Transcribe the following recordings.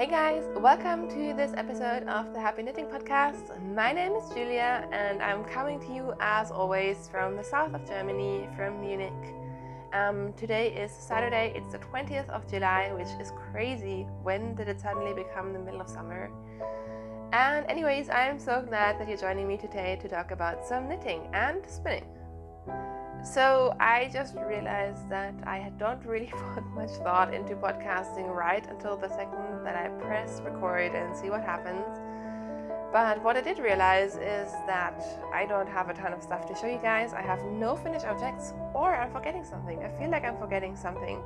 Hey guys, welcome to this episode of the Happy Knitting Podcast. My name is Julia and I'm coming to you as always from the south of Germany, from Munich. Today is Saturday, it's the 20th of July, which is crazy. When did it suddenly become the middle of summer? And anyways, I'm so glad that you're joining me today to talk about some knitting and spinning. So I just realized that I don't really put much thought into podcasting right until the second that I press record and see what happens. But what I did realize is that I don't have a ton of stuff to show you guys. I have no finished objects, or I'm forgetting something. I feel like I'm forgetting something,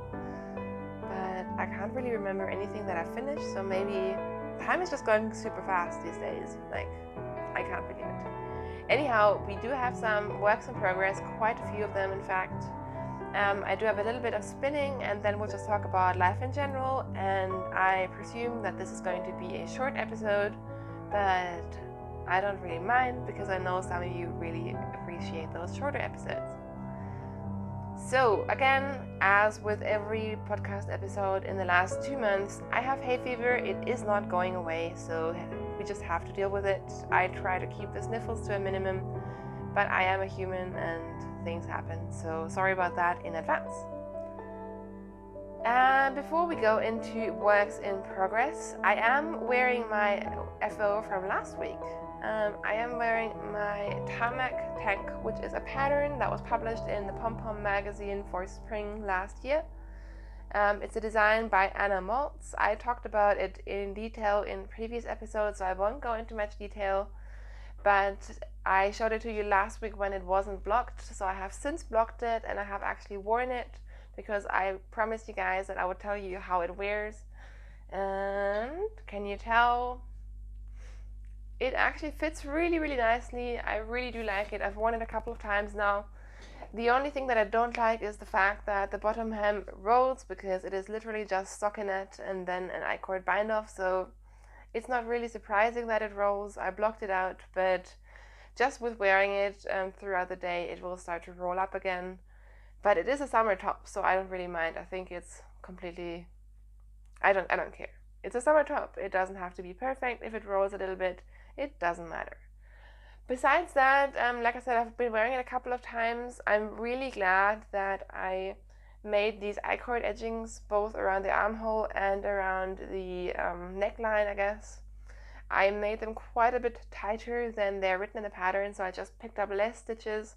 but I can't really remember anything that I finished. So maybe time is just going super fast these days. Like, I can't believe it. Anyhow, we do have some works in progress, quite a few of them in fact. I do have a little bit of spinning, and then we'll just talk about life in general, and I presume that this is going to be a short episode, but I don't really mind because I know some of you really appreciate those shorter episodes. So again, as with every podcast episode in the last 2 months, I have hay fever. It is not going away, so we just have to deal with it. I try to keep the sniffles to a minimum, but I am a human and things happen, so sorry about that in advance. And before we go into works in progress, I am wearing my FO from last week. I am wearing my Tarmac tank, which is a pattern that was published in the Pom Pom magazine for spring last year. It's a design by Anna Maltz. I talked about it in detail in previous episodes, so I won't go into much detail, but I showed it to you last week when it wasn't blocked, so I have since blocked it and I have actually worn it because I promised you guys that I would tell you how it wears. And can you tell? It actually fits really, really nicely. I really do like it. I've worn it a couple of times now. The only thing that I don't like is the fact that the bottom hem rolls, because it is literally just stockinette and then an I-cord bind off, so it's not really surprising that it rolls. I blocked it out, but just with wearing it throughout the day, it will start to roll up again. But it is a summer top, so I don't really mind. I think it's completely, I don't care. It's a summer top. It doesn't have to be perfect. If it rolls a little bit, it doesn't matter. Besides that, like I said, I've been wearing it a couple of times. I'm really glad that I made these I-cord edgings both around the armhole and around the neckline, I guess. I made them quite a bit tighter than they're written in the pattern, so I just picked up less stitches,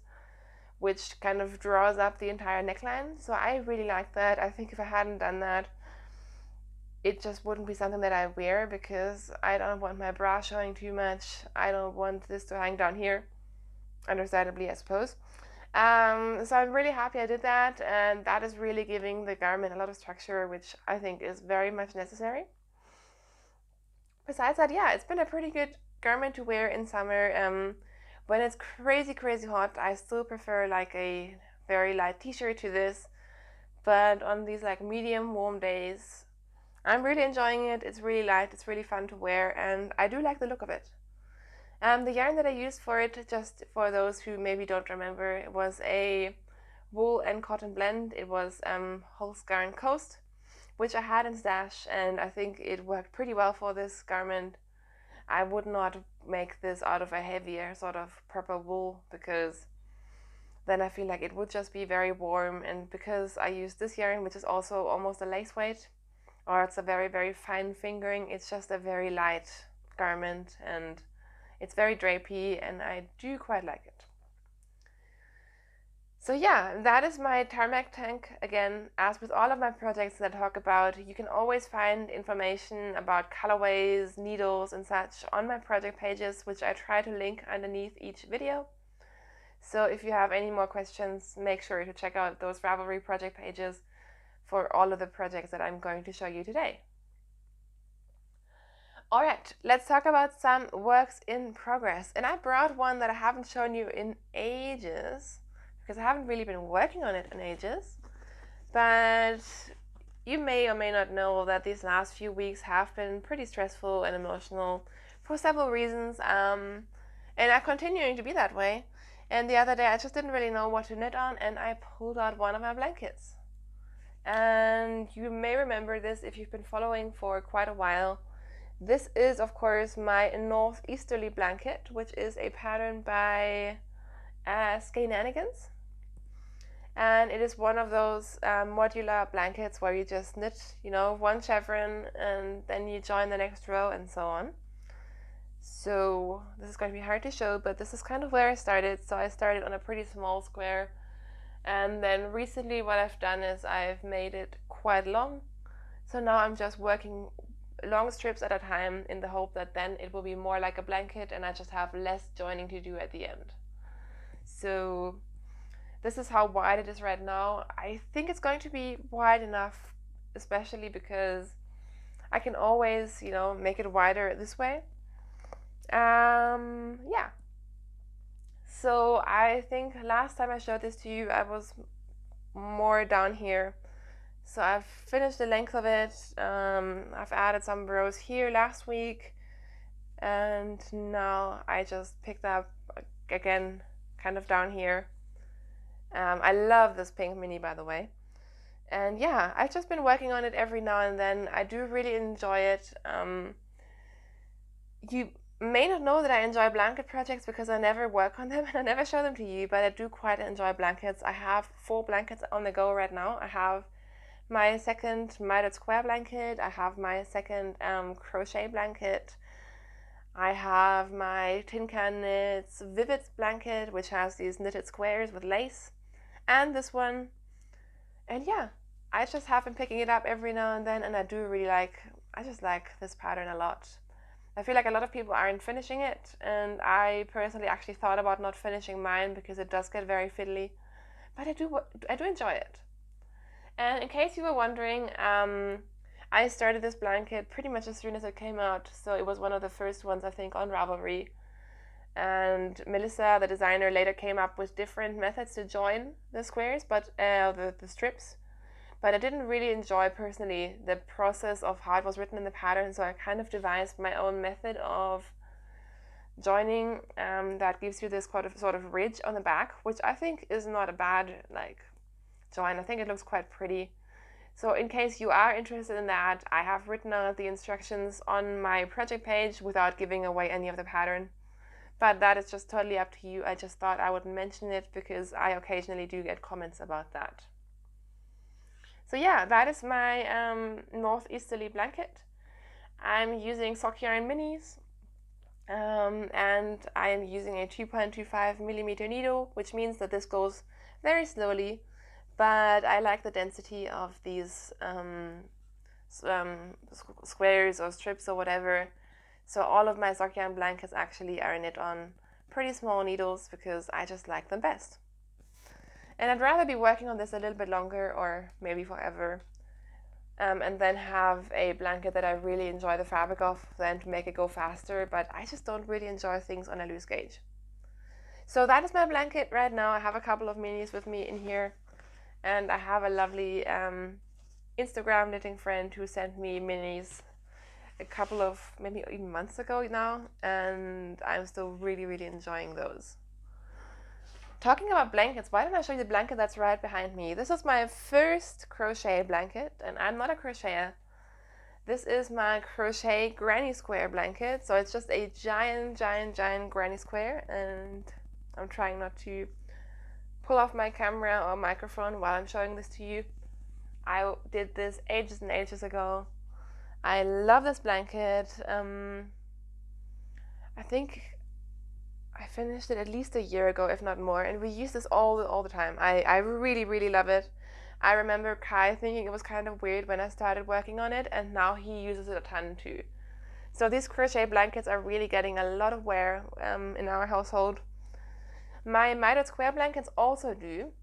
which kind of draws up the entire neckline. So I really like that. I think if I hadn't done that, it just wouldn't be something that I wear, because I don't want my bra showing too much. I don't want this to hang down here, understandably, I suppose. So I'm really happy I did that, and that is really giving the garment a lot of structure, which I think is very much necessary. Besides that, yeah, it's been a pretty good garment to wear in summer. When it's crazy, crazy hot, I still prefer like a very light t-shirt to this, but on these like medium warm days, I'm really enjoying it. It's really light, it's really fun to wear, and I do like the look of it. The yarn that I used for it, just for those who maybe don't remember, it was a wool and cotton blend. It was Holzgarn Coast, which I had in stash, and I think it worked pretty well for this garment. I would not make this out of a heavier sort of proper wool, because then I feel like it would just be very warm, and because I used this yarn, which is also almost a lace weight, or it's a very, very fine fingering, it's just a very light garment, and it's very drapey, and I do quite like it. So yeah, that is my Tarmac tank. Again, as with all of my projects that I talk about, you can always find information about colorways, needles, and such on my project pages, which I try to link underneath each video. So if you have any more questions, make sure to check out those Ravelry project pages for all of the projects that I'm going to show you today. Alright, let's talk about some works in progress. And I brought one that I haven't shown you in ages, because I haven't really been working on it in ages. But you may or may not know that these last few weeks have been pretty stressful and emotional for several reasons, and are continuing to be that way. And the other day I just didn't really know what to knit on, and I pulled out one of my blankets. And you may remember this if you've been following for quite a while. This is, of course, my northeasterly blanket, which is a pattern by Skananigans. And it is one of those modular blankets where you just knit, one chevron and then you join the next row and so on. So this is going to be hard to show, but this is kind of where I started. So I started on a pretty small square, and then recently what I've done is I've made it quite long. So now I'm just working long strips at a time in the hope that then it will be more like a blanket and I just have less joining to do at the end. So this is how wide it is right now. I think it's going to be wide enough, especially because I can always, make it wider this way. Yeah. So I think last time I showed this to you, I was more down here. So I've finished the length of it. I've added some rows here last week, and now I just picked up again, kind of down here. I love this pink mini, by the way. And yeah, I've just been working on it every now and then. I do really enjoy it. You may not know that I enjoy blanket projects because I never work on them and I never show them to you, but I do quite enjoy blankets. I have 4 blankets on the go right now. I have my second mitered square blanket. I have my second crochet blanket. I have my Tin Can Knits Vivid blanket, which has these knitted squares with lace, and this one. And yeah, I just have been picking it up every now and then, and I just like this pattern a lot. I feel like a lot of people aren't finishing it, and I personally actually thought about not finishing mine because it does get very fiddly, but I do enjoy it. And in case you were wondering, I started this blanket pretty much as soon as it came out, so it was one of the first ones, I think, on Ravelry. And Melissa, the designer, later came up with different methods to join the squares, but the strips. But I didn't really enjoy personally the process of how it was written in the pattern, so I kind of devised my own method of joining that gives you this sort of ridge on the back, which I think is not a bad join. I think it looks quite pretty. So in case you are interested in that, I have written out the instructions on my project page without giving away any of the pattern. But that is just totally up to you. I just thought I would mention it because I occasionally do get comments about that. So yeah, that is my northeasterly blanket. I'm using sock yarn minis, and I am using a 2.25 millimeter needle, which means that this goes very slowly, but I like the density of these squares or strips or whatever. So all of my sock yarn blankets actually are knit on pretty small needles because I just like them best. And I'd rather be working on this a little bit longer or maybe forever, and then have a blanket that I really enjoy the fabric of than to make it go faster, but I just don't really enjoy things on a loose gauge. So that is my blanket right now. I have a couple of minis with me in here, and I have a lovely Instagram knitting friend who sent me minis a couple of maybe even months ago now, and I'm still really, really enjoying those. Talking about blankets, why don't I show you the blanket that's right behind me? This is my first crochet blanket, and I'm not a crocheter. This is my crochet granny square blanket, so it's just a giant granny square, and I'm trying not to pull off my camera or microphone while I'm showing this to you. I did this ages and ages ago. I love this blanket. I think I finished it at least a year ago, if not more, and we use this all the time. I really, really love it. I remember Kai thinking it was kind of weird when I started working on it, and now he uses it a ton too. So these crochet blankets are really getting a lot of wear in our household. My mitered square blankets also do,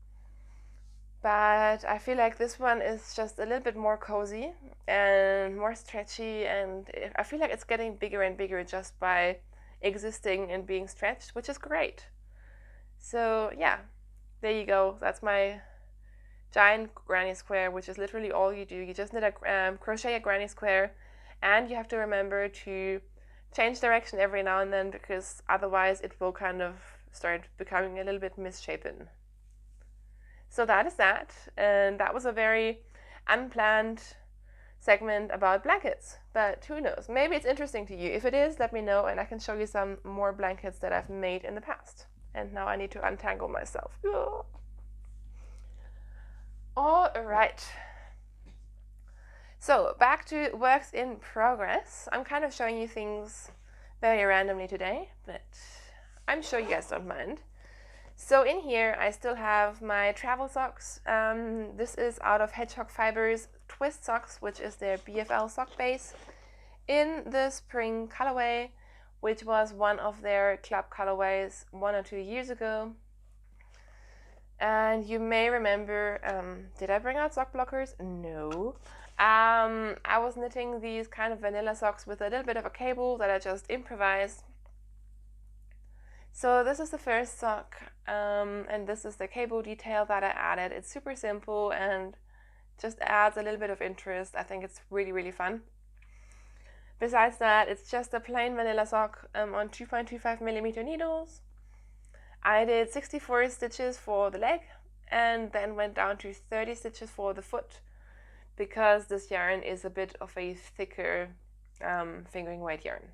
but I feel like this one is just a little bit more cozy and more stretchy, and I feel like it's getting bigger and bigger just by existing and being stretched, which is great. So yeah, there you go. That's my giant granny square, which is literally all you do. You just knit a crochet a granny square, and you have to remember to change direction every now and then because otherwise it will kind of start becoming a little bit misshapen. So that is that, and that was a very unplanned segment about blankets, but who knows? Maybe it's interesting to you. If it is, let me know and I can show you some more blankets that I've made in the past. And now I need to untangle myself. All right. So back to works in progress. I'm kind of showing you things very randomly today, but I'm sure you guys don't mind. So in here, I still have my travel socks. This is out of Hedgehog Fibers Twist Socks, which is their BFL sock base in the spring colorway, which was one of their club colorways 1 or 2 years ago. And you may remember, did I bring out sock blockers? No. I was knitting these kind of vanilla socks with a little bit of a cable that I just improvised. So this is the first sock, and this is the cable detail that I added. It's super simple and just adds a little bit of interest. I think it's really, really fun. Besides that, it's just a plain vanilla sock on 2.25 millimeter needles. I did 64 stitches for the leg and then went down to 30 stitches for the foot because this yarn is a bit of a thicker fingering weight yarn.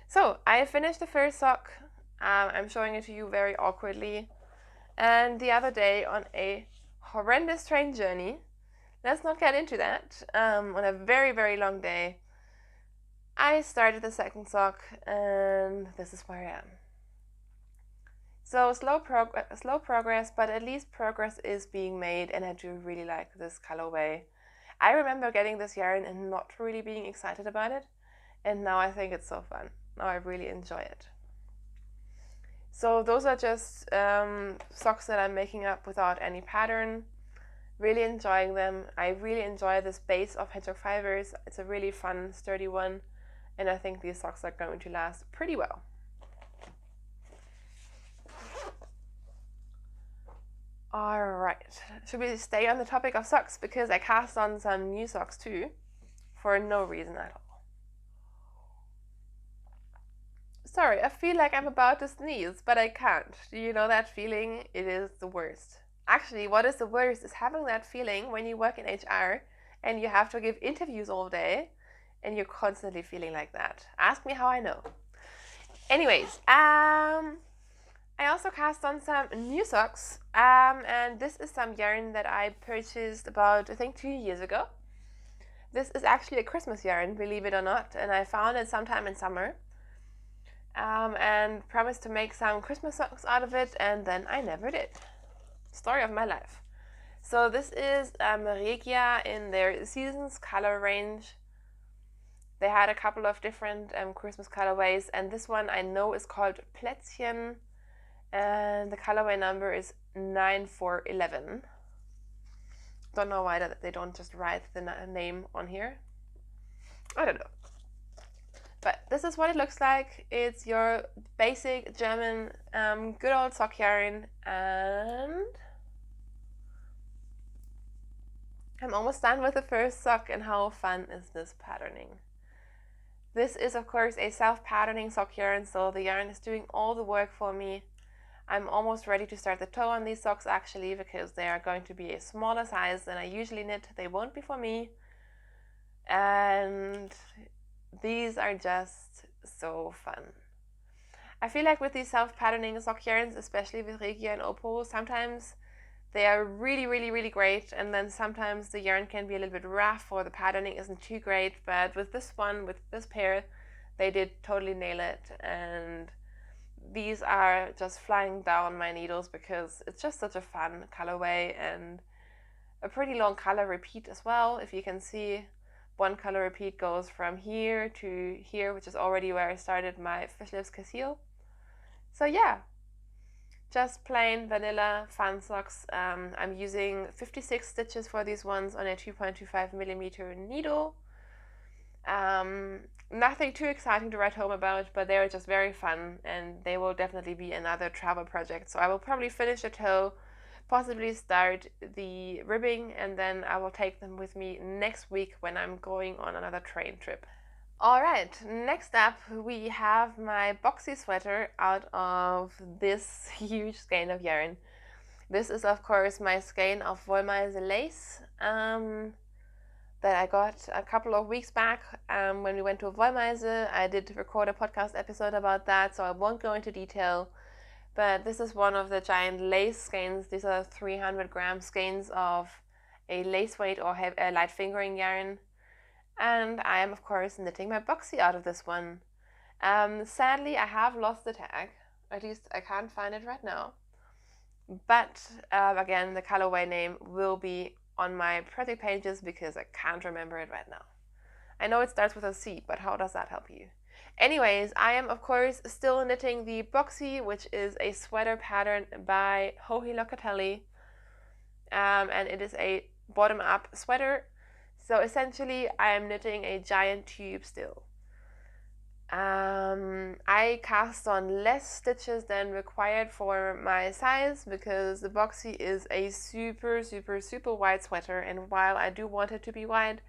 So I finished the first sock. I'm showing it to you very awkwardly. And the other day on a horrendous train journey, let's not get into that, on a very, very long day, I started the second sock and this is where I am. So slow progress, but at least progress is being made and I do really like this colorway. I remember getting this yarn and not really being excited about it, and now I think it's so fun. Now I really enjoy it. So those are just socks that I'm making up without any pattern. Really enjoying them. I really enjoy this base of Hedgehog Fibers. It's a really fun, sturdy one, and I think these socks are going to last pretty well. Alright, should we stay on the topic of socks because I cast on some new socks too, for no reason at all. Sorry, I feel like I'm about to sneeze, but I can't. Do you know that feeling? It is the worst. Actually, what is the worst is having that feeling when you work in HR and you have to give interviews all day and you're constantly feeling like that. Ask me how I know. Anyways, I also cast on some new socks, and this is some yarn that I purchased about, I think, 2 years ago. This is actually a Christmas yarn, believe it or not, and I found it sometime in summer, and promised to make some Christmas socks out of it, and then I never did. Story of my life. So this is Regia in their Seasons color range. They had a couple of different Christmas colorways, and this one I know is called Plätzchen. And the colorway number is 9411. Don't know why they don't just write the name on here. I don't know. But this is what it looks like. It's your basic German good old sock yarn. And I'm almost done with the first sock, and how fun is this patterning? This is of course a self-patterning sock yarn, so the yarn is doing all the work for me. I'm almost ready to start the toe on these socks actually, because they are going to be a smaller size than I usually knit. They won't be for me. And these are just so fun. I feel like with these self-patterning sock yarns, especially with Regia and Opal, sometimes they are really, really, really great, and then sometimes the yarn can be a little bit rough or the patterning isn't too great. But with this one, with this pair, they did totally nail it, and these are just flying down my needles because it's just such a fun colorway and a pretty long color repeat as well. If you can see, one color repeat goes from here to here, which is already where I started my Fish Lips Casil. So yeah, just plain vanilla fun socks. I'm using 56 stitches for these ones on a 2.25 millimeter needle. Nothing too exciting to write home about, but they are just very fun, and they will definitely be another travel project. So I will probably finish the toe, possibly start the ribbing, and then I will take them with me next week when I'm going on another train trip. Alright, next up we have my Boxy sweater out of this huge skein of yarn. This is of course my skein of Wollmeise lace. that I got a couple of weeks back when we went to Wollmeise. I did record a podcast episode about that, so I won't go into detail. But this is one of the giant lace skeins. These are 300-gram skeins of a lace weight or a light fingering yarn. And I am, of course, knitting my Boxy out of this one. Sadly, I have lost the tag. At least I can't find it right now. But again, the colorway name will be on my project pages because I can't remember it right now. I know it starts with a C, but how does that help you? Anyways, I am of course still knitting the Boxy, which is a sweater pattern by Joji Locatelli, and it is a bottom-up sweater. So essentially, I am knitting a giant tube still. I cast on less stitches than required for my size because the Boxy is a super, super, super wide sweater, and while I do want it to be wide,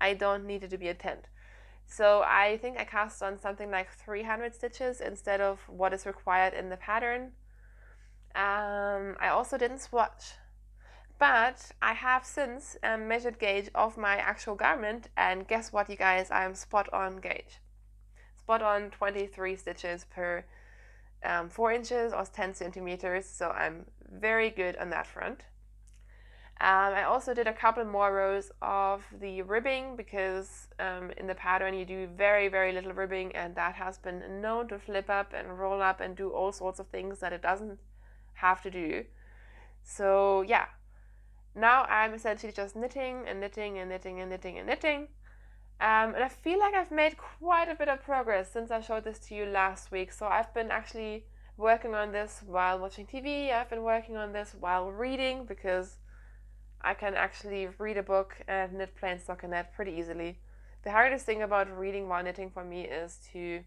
I don't need it to be a tent. So I think I cast on something like 300 stitches instead of what is required in the pattern. I also didn't swatch, but I have since measured gauge of my actual garment, and guess what, you guys, I am spot on gauge. Spot on 23 stitches per 4 inches or 10 centimeters, so I'm very good on that front. I also did a couple more rows of the ribbing because in the pattern you do very, very little ribbing, and that has been known to flip up and roll up and do all sorts of things that it doesn't have to do. So yeah, now I'm essentially just knitting and knitting and knitting and knitting and knitting. And I feel like I've made quite a bit of progress since I showed this to you last week. So I've been actually working on this while watching TV. I've been working on this while reading because I can actually read a book and knit plain stockinette pretty easily. The hardest thing about reading while knitting for me is to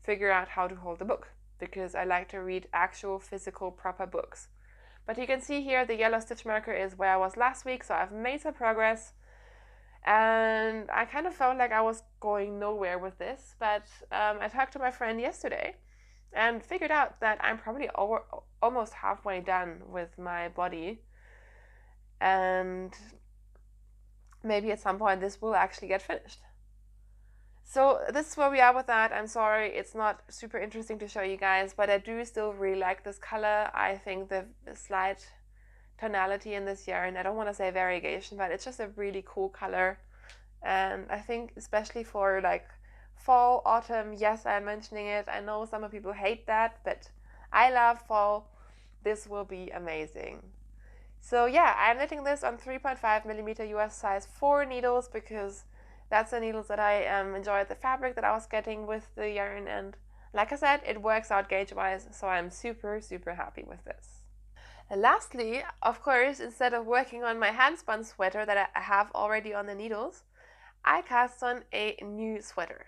figure out how to hold the book because I like to read actual physical proper books. But you can see here the yellow stitch marker is where I was last week, so I've made some progress. And I kind of felt like I was going nowhere with this, but I talked to my friend yesterday and figured out that I'm probably almost halfway done with my body. And maybe at some point this will actually get finished. So this is where we are with that. I'm sorry it's not super interesting to show you guys, but I do still really like this color. I think the slight tonality in this yarn, I don't want to say variegation, but it's just a really cool color. And I think especially for like fall, autumn, yes, I'm mentioning it, I know some people hate that, but I love fall. This will be amazing. So yeah, I'm knitting this on 3.5 millimeter US size 4 needles because that's the needles that I enjoyed the fabric that I was getting with the yarn, and like I said, it works out gauge wise, so I'm super, super happy with this. And lastly, of course, instead of working on my hand spun sweater that I have already on the needles, I cast on a new sweater.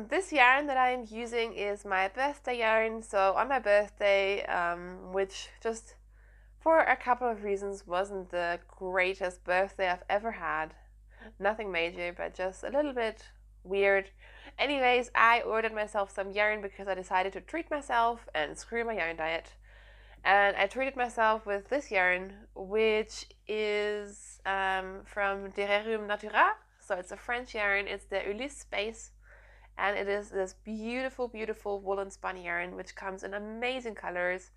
This yarn that I'm using is my birthday yarn. So on my birthday, which just for a couple of reasons wasn't the greatest birthday I've ever had. Nothing major, but just a little bit weird. Anyways, I ordered myself some yarn because I decided to treat myself and screw my yarn diet. And I treated myself with this yarn, which is from Dererium Natura. So it's a French yarn. It's the Ulysse Space. And it is this beautiful, beautiful woolen spun yarn, which comes in amazing colors.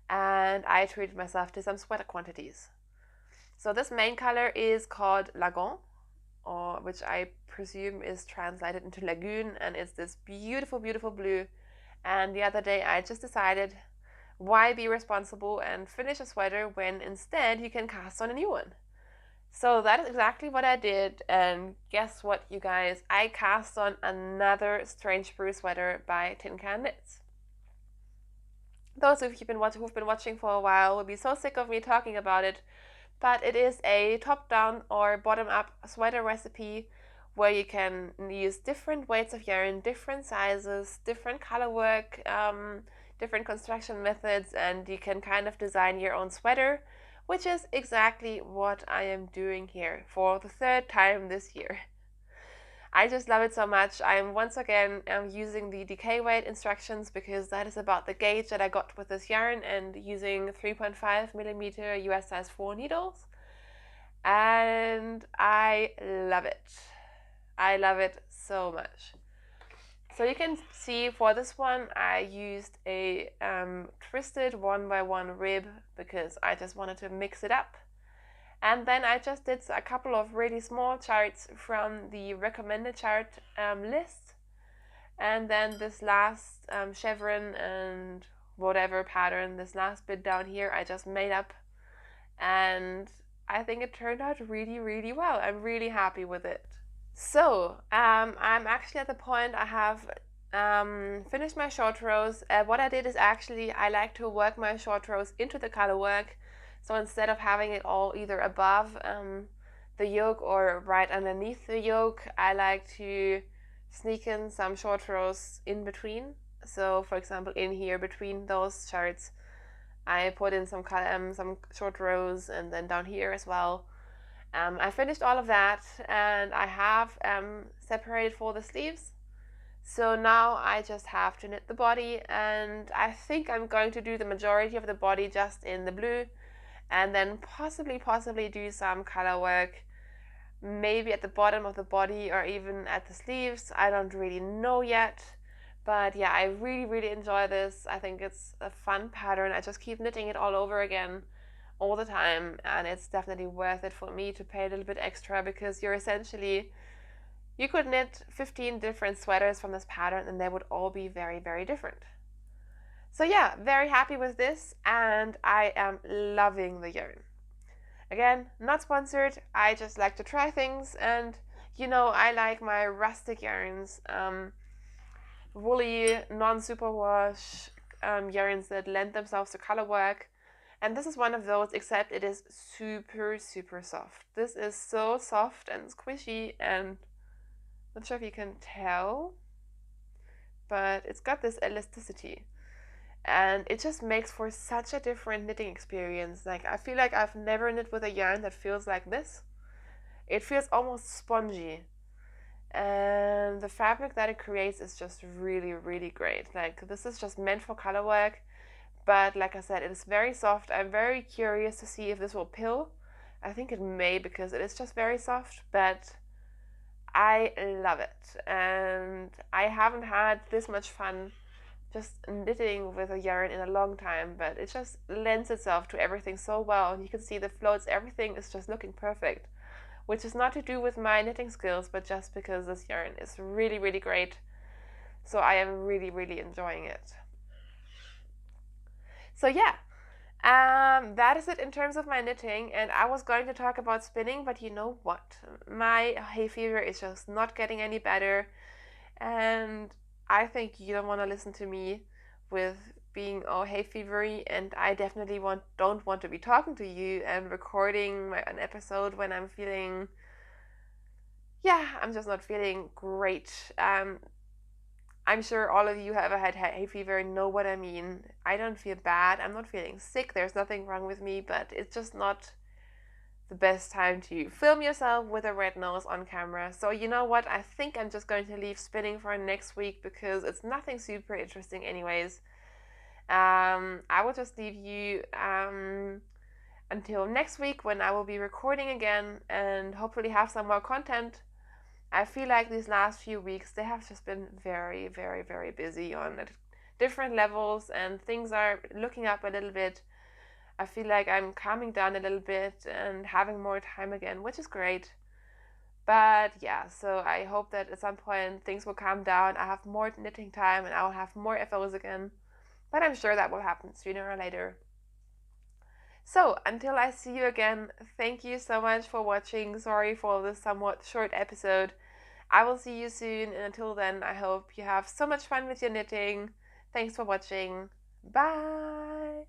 And I treated myself to some sweater quantities. So this main color is called Lagon, or which I presume is translated into lagoon, and it's this beautiful, beautiful blue. And the other day I just decided, why be responsible and finish a sweater when instead you can cast on a new one? So that is exactly what I did, and guess what, you guys? I cast on another Strange Brew sweater by Tin Can Knits. Those of you who've been watching for a while will be so sick of me talking about it, but it is a top-down or bottom-up sweater recipe where you can use different weights of yarn, different sizes, different color work, different construction methods, and you can kind of design your own sweater, which is exactly what I am doing here for the third time this year. I just love it so much. I'm once again using the decay weight instructions because that is about the gauge that I got with this yarn, and using 3.5 millimeter US size 4 needles. and I love it. I love it so much. So you can see for this one I used a twisted 1x1 rib because I just wanted to mix it up. And then I just did a couple of really small charts from the recommended chart list. And then this last chevron and whatever pattern, this last bit down here, I just made up. And I think it turned out really, really well. I'm really happy with it. So I'm actually at the point I have finished my short rows. What I did is actually I like to work my short rows into the color work. So instead of having it all either above the yoke or right underneath the yoke, I like to sneak in some short rows in between. So for example, in here between those charts, I put in some short rows, and then down here as well. I finished all of that, and I have separated for the sleeves. So now I just have to knit the body, and I think I'm going to do the majority of the body just in the blue, and then possibly do some color work, maybe at the bottom of the body or even at the sleeves. I don't really know yet, but yeah, I really enjoy this. I think it's a fun pattern. I just keep knitting it all over again all the time, and it's definitely worth it for me to pay a little bit extra, because you could knit 15 different sweaters from this pattern and they would all be very different. So yeah, very happy with this, and I am loving the yarn. Again, not sponsored, I just like to try things, and I like my rustic yarns, woolly, non-superwash yarns that lend themselves to color work. And this is one of those, except it is super soft. This is so soft and squishy, and not sure if you can tell, but it's got this elasticity. And it just makes for such a different knitting experience. Like, I feel like I've never knit with a yarn that feels like this. It feels almost spongy. And the fabric that it creates is just really great. Like, this is just meant for color work. But like I said, it is very soft. I'm very curious to see if this will pill. I think it may, because it is just very soft, but I love it. And I haven't had this much fun just knitting with a yarn in a long time, but it just lends itself to everything so well. And you can see the floats, everything is just looking perfect, which is not to do with my knitting skills, but just because this yarn is really great. So I am really enjoying it. So yeah, that is it in terms of my knitting. And I was going to talk about spinning, but you know what? My hay fever is just not getting any better. And I think you don't want to listen to me with being all hay fevery, and I definitely don't want to be talking to you and recording an episode when I'm feeling, I'm just not feeling great. I'm sure all of you who ever had hay fever know what I mean. I don't feel bad. I'm not feeling sick. There's nothing wrong with me, but it's just not the best time to film yourself with a red nose on camera. So you know what? I think I'm just going to leave spinning for next week, because it's nothing super interesting anyways. I will just leave you until next week, when I will be recording again and hopefully have some more content. I feel like these last few weeks, they have just been very busy on different levels, and things are looking up a little bit. I feel like I'm calming down a little bit and having more time again, which is great. But yeah, so I hope that at some point things will calm down. I have more knitting time and I will have more FOs again. But I'm sure that will happen sooner or later. So until I see you again, thank you so much for watching. Sorry for this somewhat short episode. I will see you soon, and until then, I hope you have so much fun with your knitting. Thanks for watching. Bye!